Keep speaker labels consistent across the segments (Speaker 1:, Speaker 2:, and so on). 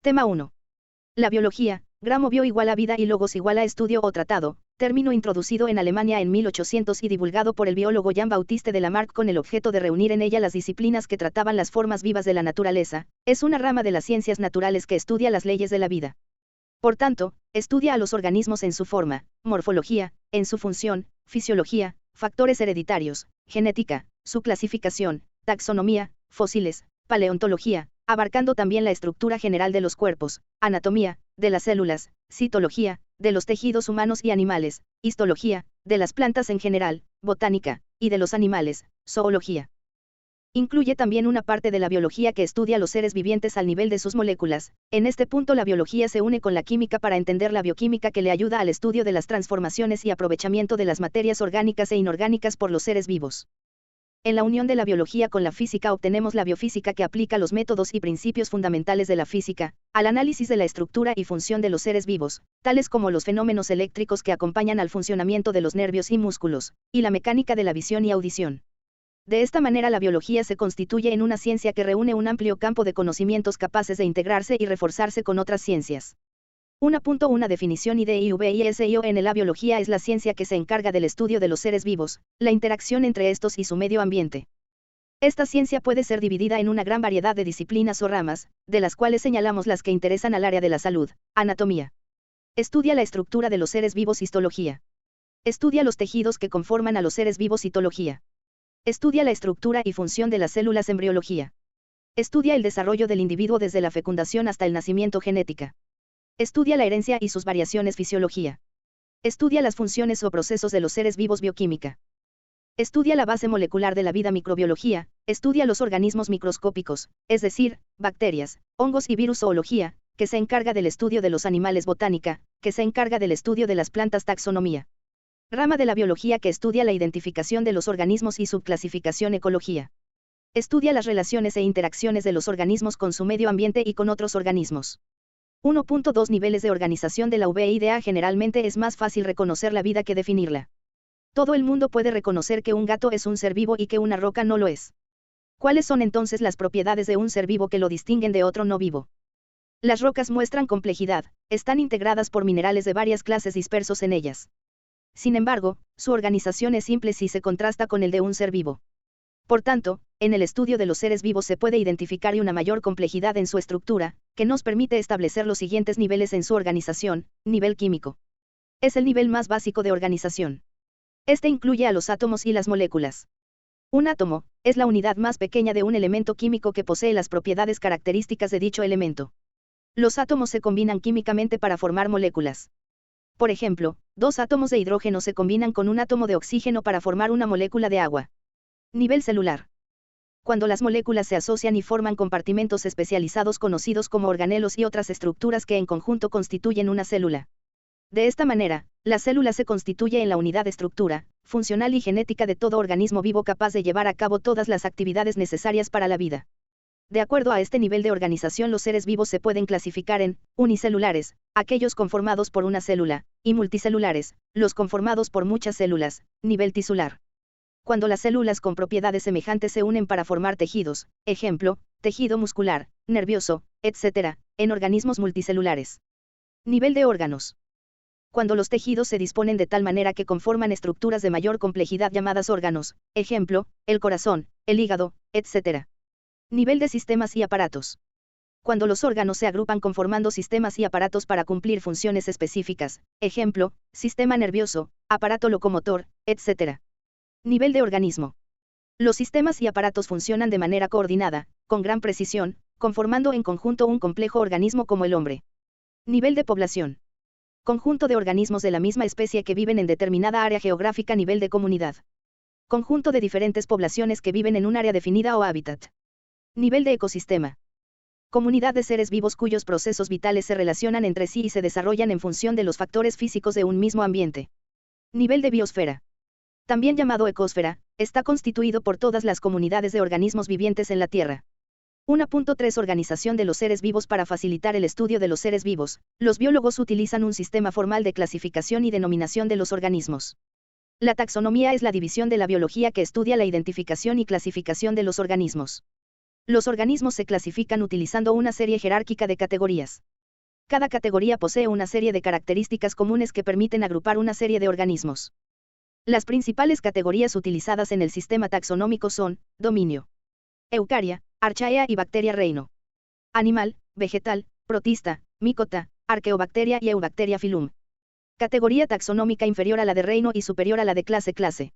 Speaker 1: Tema 1. La biología, gramo bio igual a vida y logos igual a estudio o tratado, término introducido en Alemania en 1800 y divulgado por el biólogo Jean-Baptiste de Lamarck con el objeto de reunir en ella las disciplinas que trataban las formas vivas de la naturaleza, es una rama de las ciencias naturales que estudia las leyes de la vida. Por tanto, estudia a los organismos en su forma, morfología, en su función, fisiología, factores hereditarios, genética, su clasificación, taxonomía, fósiles, paleontología, abarcando también la estructura general de los cuerpos, anatomía, de las células, citología, de los tejidos humanos y animales, histología, de las plantas en general, botánica, y de los animales, zoología. Incluye también una parte de la biología que estudia los seres vivientes al nivel de sus moléculas. En este punto la biología se une con la química para entender la bioquímica que le ayuda al estudio de las transformaciones y aprovechamiento de las materias orgánicas e inorgánicas por los seres vivos. En la unión de la biología con la física obtenemos la biofísica que aplica los métodos y principios fundamentales de la física, al análisis de la estructura y función de los seres vivos, tales como los fenómenos eléctricos que acompañan al funcionamiento de los nervios y músculos, y la mecánica de la visión y audición. De esta manera la biología se constituye en una ciencia que reúne un amplio campo de conocimientos capaces de integrarse y reforzarse con otras ciencias. Una definición IDIVISIO en la biología es la ciencia que se encarga del estudio de los seres vivos, la interacción entre estos y su medio ambiente. Esta ciencia puede ser dividida en una gran variedad de disciplinas o ramas, de las cuales señalamos las que interesan al área de la salud. Anatomía. Estudia la estructura de los seres vivos. Histología. Estudia los tejidos que conforman a los seres vivos. Citología. Estudia la estructura y función de las células. Embriología. Estudia el desarrollo del individuo desde la fecundación hasta el nacimiento. Genética. Estudia la herencia y sus variaciones. Fisiología. Estudia las funciones o procesos de los seres vivos. Bioquímica. Estudia la base molecular de la vida. Microbiología. Estudia los organismos microscópicos, es decir, bacterias, hongos y virus. Zoología, que se encarga del estudio de los animales. Botánica, que se encarga del estudio de las plantas. Taxonomía. Rama de la biología que estudia la identificación de los organismos y su clasificación. Ecología. Estudia las relaciones e interacciones de los organismos con su medio ambiente y con otros organismos. 1.2 Niveles de organización de la vida. Generalmente es más fácil reconocer la vida que definirla. Todo el mundo puede reconocer que un gato es un ser vivo y que una roca no lo es. ¿Cuáles son entonces las propiedades de un ser vivo que lo distinguen de otro no vivo? Las rocas muestran complejidad, están integradas por minerales de varias clases dispersos en ellas. Sin embargo, su organización es simple si se contrasta con el de un ser vivo. Por tanto, en el estudio de los seres vivos se puede identificar una mayor complejidad en su estructura, que nos permite establecer los siguientes niveles en su organización. Nivel químico. Es el nivel más básico de organización. Este incluye a los átomos y las moléculas. Un átomo es la unidad más pequeña de un elemento químico que posee las propiedades características de dicho elemento. Los átomos se combinan químicamente para formar moléculas. Por ejemplo, dos átomos de hidrógeno se combinan con un átomo de oxígeno para formar una molécula de agua. Nivel celular. Cuando las moléculas se asocian y forman compartimentos especializados conocidos como organelos y otras estructuras que en conjunto constituyen una célula. De esta manera, la célula se constituye en la unidad de estructura, funcional y genética de todo organismo vivo capaz de llevar a cabo todas las actividades necesarias para la vida. De acuerdo a este nivel de organización, los seres vivos se pueden clasificar en unicelulares, aquellos conformados por una célula, y multicelulares, los conformados por muchas células. Nivel tisular. Cuando las células con propiedades semejantes se unen para formar tejidos, ejemplo, tejido muscular, nervioso, etc., en organismos multicelulares. Nivel de órganos. Cuando los tejidos se disponen de tal manera que conforman estructuras de mayor complejidad llamadas órganos, ejemplo, el corazón, el hígado, etc. Nivel de sistemas y aparatos. Cuando los órganos se agrupan conformando sistemas y aparatos para cumplir funciones específicas, ejemplo, sistema nervioso, aparato locomotor, etc. Nivel de organismo. Los sistemas y aparatos funcionan de manera coordinada, con gran precisión, conformando en conjunto un complejo organismo como el hombre. Nivel de población. Conjunto de organismos de la misma especie que viven en determinada área geográfica. Nivel de comunidad. Conjunto de diferentes poblaciones que viven en un área definida o hábitat. Nivel de ecosistema. Comunidad de seres vivos cuyos procesos vitales se relacionan entre sí y se desarrollan en función de los factores físicos de un mismo ambiente. Nivel de biosfera. También llamado ecosfera, está constituido por todas las comunidades de organismos vivientes en la Tierra. 1.3 Organización de los seres vivos. Para facilitar el estudio de los seres vivos, los biólogos utilizan un sistema formal de clasificación y denominación de los organismos. La taxonomía es la división de la biología que estudia la identificación y clasificación de los organismos. Los organismos se clasifican utilizando una serie jerárquica de categorías. Cada categoría posee una serie de características comunes que permiten agrupar una serie de organismos. Las principales categorías utilizadas en el sistema taxonómico son: dominio, Eucaria, Archaea y bacteria reino. Animal, vegetal, protista, micota, arqueobacteria y eubacteria filum. Categoría taxonómica inferior a la de reino y superior a la de clase.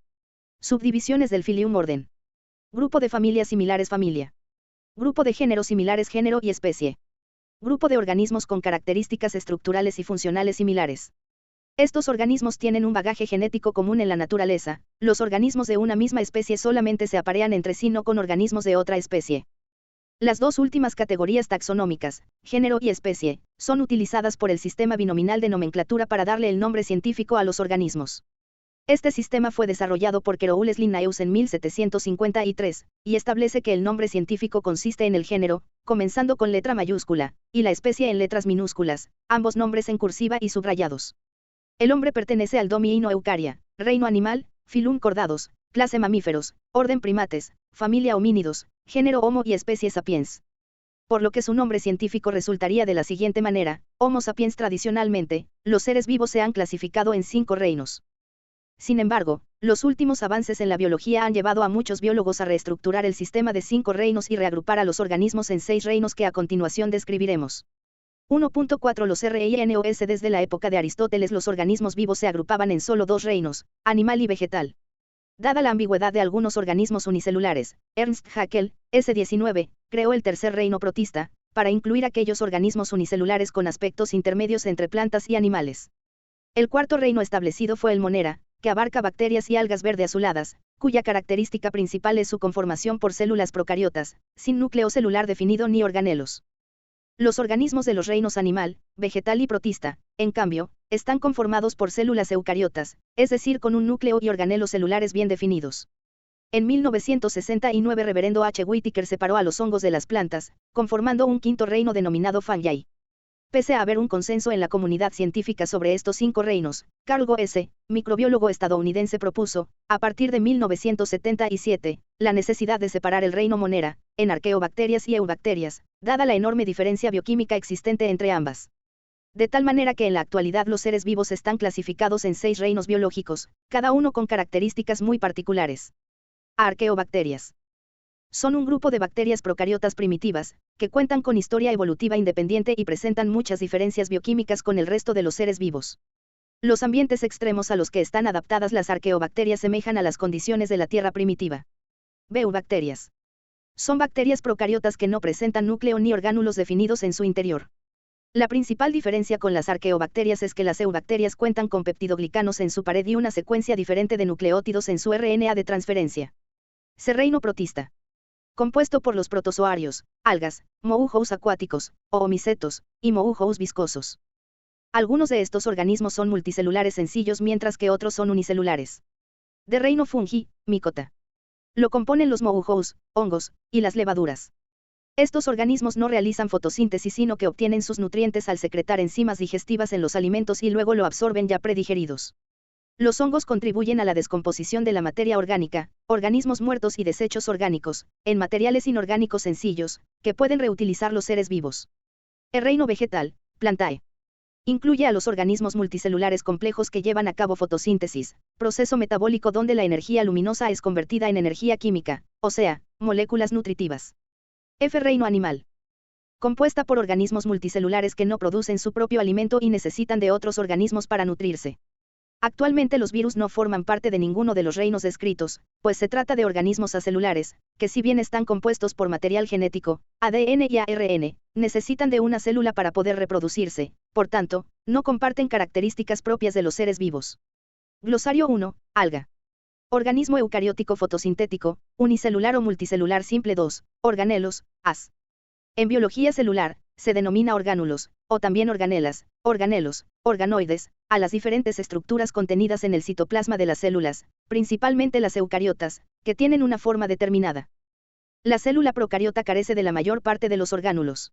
Speaker 1: Subdivisiones del filium orden. Grupo de familias similares familia. Grupo de géneros similares género y especie. Grupo de organismos con características estructurales y funcionales similares. Estos organismos tienen un bagaje genético común en la naturaleza. Los organismos de una misma especie solamente se aparean entre sí, no con organismos de otra especie. Las dos últimas categorías taxonómicas, género y especie, son utilizadas por el sistema binominal de nomenclatura para darle el nombre científico a los organismos. Este sistema fue desarrollado por Keroules Linnaeus en 1753, y establece que el nombre científico consiste en el género, comenzando con letra mayúscula, y la especie en letras minúsculas, ambos nombres en cursiva y subrayados. El hombre pertenece al dominio Eucaria, reino animal, filum Chordados, clase mamíferos, orden primates, familia homínidos, género Homo y especie sapiens. Por lo que su nombre científico resultaría de la siguiente manera: Homo sapiens. Tradicionalmente, los seres vivos se han clasificado en 5 reinos. Sin embargo, los últimos avances en la biología han llevado a muchos biólogos a reestructurar el sistema de 5 reinos y reagrupar a los organismos en 6 reinos que a continuación describiremos. 1.4 Los reinos. Desde la época de Aristóteles los organismos vivos se agrupaban en solo 2 reinos, animal y vegetal. Dada la ambigüedad de algunos organismos unicelulares, Ernst Haeckel, S19, creó el tercer reino protista, para incluir aquellos organismos unicelulares con aspectos intermedios entre plantas y animales. El cuarto reino establecido fue el Monera, que abarca bacterias y algas verde azuladas, cuya característica principal es su conformación por células procariotas, sin núcleo celular definido ni organelos. Los organismos de los reinos animal, vegetal y protista, en cambio, están conformados por células eucariotas, es decir, con un núcleo y organelos celulares bien definidos. En 1969 Reverendo H. Whittaker separó a los hongos de las plantas, conformando un quinto reino denominado Fungi. Pese a haber un consenso en la comunidad científica sobre estos 5 reinos, Carl Goesse, microbiólogo estadounidense, propuso, a partir de 1977, la necesidad de separar el reino Monera, en arqueobacterias y eubacterias, dada la enorme diferencia bioquímica existente entre ambas. De tal manera que en la actualidad los seres vivos están clasificados en 6 reinos biológicos, cada uno con características muy particulares. Arqueobacterias. Son un grupo de bacterias procariotas primitivas, que cuentan con historia evolutiva independiente y presentan muchas diferencias bioquímicas con el resto de los seres vivos. Los ambientes extremos a los que están adaptadas las arqueobacterias semejan a las condiciones de la Tierra primitiva. Eubacterias. Son bacterias procariotas que no presentan núcleo ni orgánulos definidos en su interior. La principal diferencia con las arqueobacterias es que las eubacterias cuentan con peptidoglicanos en su pared y una secuencia diferente de nucleótidos en su RNA de transferencia. Reino protista. Compuesto por los protozoarios, algas, moujos acuáticos, oomicetos, y moujos viscosos. Algunos de estos organismos son multicelulares sencillos mientras que otros son unicelulares. De reino fungi, micota. Lo componen los moujos, hongos, y las levaduras. Estos organismos no realizan fotosíntesis sino que obtienen sus nutrientes al secretar enzimas digestivas en los alimentos y luego lo absorben ya predigeridos. Los hongos contribuyen a la descomposición de la materia orgánica, organismos muertos y desechos orgánicos, en materiales inorgánicos sencillos, que pueden reutilizar los seres vivos. El reino vegetal, Plantae. Incluye a los organismos multicelulares complejos que llevan a cabo fotosíntesis, proceso metabólico donde la energía luminosa es convertida en energía química, o sea, moléculas nutritivas. Reino animal. Compuesta por organismos multicelulares que no producen su propio alimento y necesitan de otros organismos para nutrirse. Actualmente los virus no forman parte de ninguno de los reinos descritos, pues se trata de organismos acelulares, que si bien están compuestos por material genético, ADN y ARN, necesitan de una célula para poder reproducirse, por tanto, no comparten características propias de los seres vivos. Glosario 1, alga. Organismo eucariótico fotosintético, unicelular o multicelular simple 2, organelos, as. En biología celular, se denomina orgánulos, o también organelas, organelos, organoides, a las diferentes estructuras contenidas en el citoplasma de las células, principalmente las eucariotas, que tienen una forma determinada. La célula procariota carece de la mayor parte de los orgánulos.